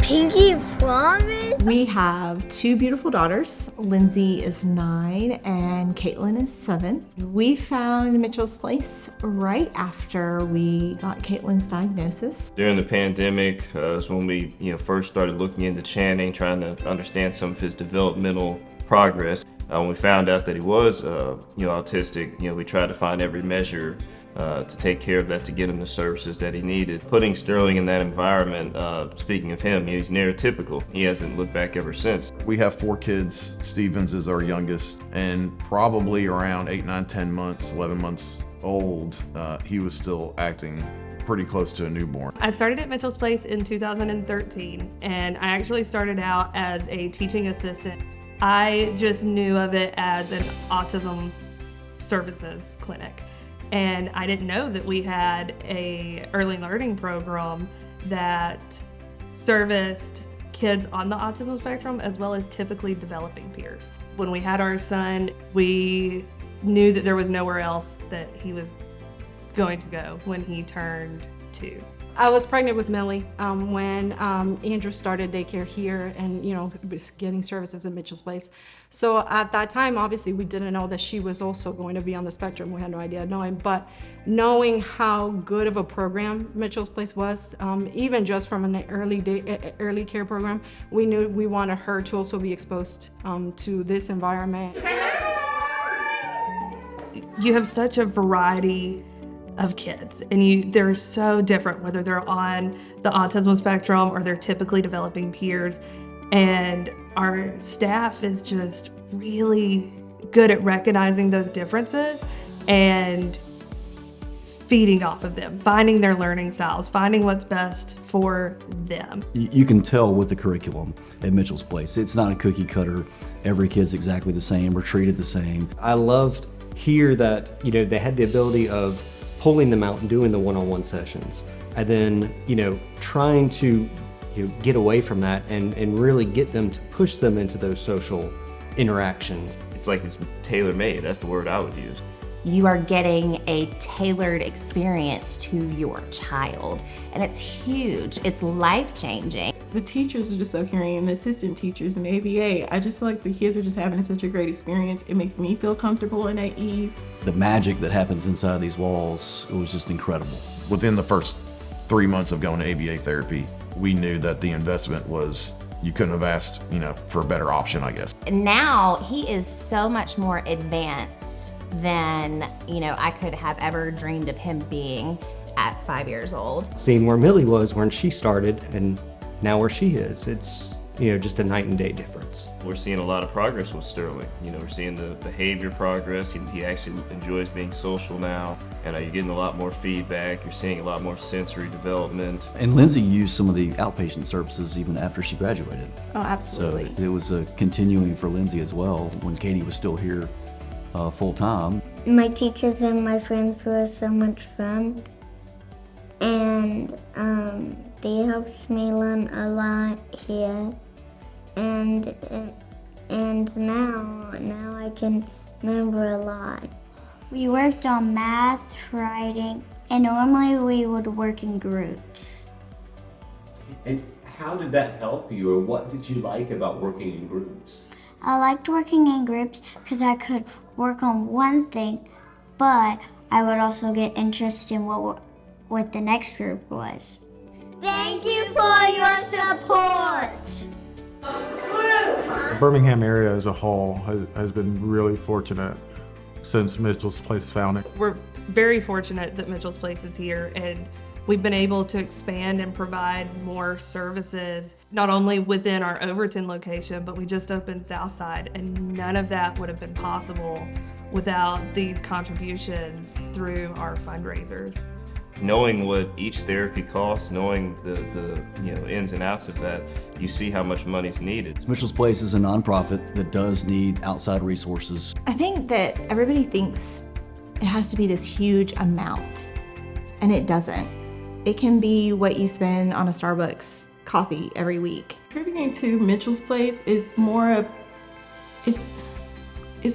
Pinky promise? We have two beautiful daughters. Lindsay is 9 and Caitlin is 7. We found Mitchell's Place right after we got Caitlin's diagnosis. During the pandemic is when we first started looking into Channing, trying to understand some of his developmental progress. When we found out that he was autistic, we tried to find every measure to take care of that, to get him the services that he needed. Putting Sterling in that environment, speaking of him, he's neurotypical. He hasn't looked back ever since. We have 4 kids. Stevens is our youngest, and probably around 8, 9, 10 months, 11 months old, he was still acting pretty close to a newborn. I started at Mitchell's Place in 2013, and I actually started out as a teaching assistant. I just knew of it as an autism services clinic. And I didn't know that we had a early learning program that serviced kids on the autism spectrum as well as typically developing peers. When we had our son, we knew that there was nowhere else that he was going to go when he turned 2. I was pregnant with Millie when Andrew started daycare here and, getting services at Mitchell's Place. So at that time, obviously, we didn't know that she was also going to be on the spectrum. We had no idea but knowing how good of a program Mitchell's Place was, even just from an early care program, we knew we wanted her to also be exposed to this environment. You have such a variety of kids, and they're so different, whether they're on the autism spectrum or they're typically developing peers. And our staff is just really good at recognizing those differences and feeding off of them, finding their learning styles, finding what's best for them. You can tell with the curriculum at Mitchell's Place. It's not a cookie cutter. Every kid's exactly the same or treated the same. I loved here that, they had the ability of pulling them out and doing the one-on-one sessions, and then trying to get away from that and really get them to push them into those social interactions. It's like it's tailor-made. That's the word I would use. You are getting a tailored experience to your child, and it's huge. It's life-changing. The teachers are just so caring, and the assistant teachers and the ABA. I just feel like the kids are just having such a great experience. It makes me feel comfortable and at ease. The magic that happens inside these walls, it was just incredible. Within the first 3 months of going to ABA therapy, we knew that the investment was, you couldn't have asked, for a better option, I guess. And now he is so much more advanced than, I could have ever dreamed of him being at 5 years old. Seeing where Millie was when she started and now where she is, it's just a night and day difference. We're seeing a lot of progress with Sterling. We're seeing the behavior progress. He actually enjoys being social now, and you're getting a lot more feedback. You're seeing a lot more sensory development. And Lindsay used some of the outpatient services even after she graduated. Oh, absolutely. So it was continuing for Lindsay as well when Katie was still here full time. My teachers and my friends were so much fun, and they helped me learn a lot here, and now I can remember a lot. We worked on math, writing, and normally we would work in groups. And how did that help you, or what did you like about working in groups? I liked working in groups because I could work on one thing, but I would also get interested in what the next group was. Thank you for your support. The Birmingham area as a whole has been really fortunate since Mitchell's Place founding. We're very fortunate that Mitchell's Place is here, and we've been able to expand and provide more services, not only within our Overton location, but we just opened Southside, and none of that would have been possible without these contributions through our fundraisers. Knowing what each therapy costs, knowing the ins and outs of that, you see how much money's needed. Mitchell's Place is a nonprofit that does need outside resources. I think that everybody thinks it has to be this huge amount, and it doesn't. It can be what you spend on a Starbucks coffee every week. Contributing to Mitchell's Place is more of, it's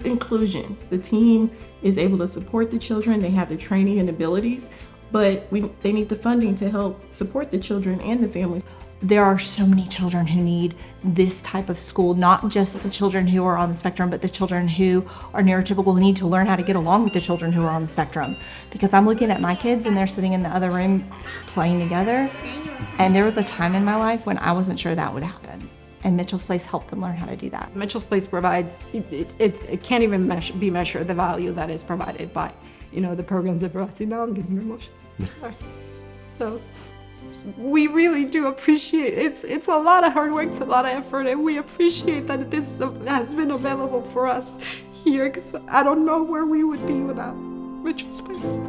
inclusion. The team is able to support the children. They have the training and abilities, but they need the funding to help support the children and the families. There are so many children who need this type of school, not just the children who are on the spectrum, but the children who are neurotypical who need to learn how to get along with the children who are on the spectrum. Because I'm looking at my kids and they're sitting in the other room playing together. And there was a time in my life when I wasn't sure that would happen. And Mitchell's Place helped them learn how to do that. Mitchell's Place provides, it can't even be measured, the value that is provided by, the programs that provide. See, now I'm getting emotional. Sorry. So, we really do appreciate it. It's a lot of hard work, it's a lot of effort, and we appreciate that this has been available for us here, because I don't know where we would be without Mitchell's Place.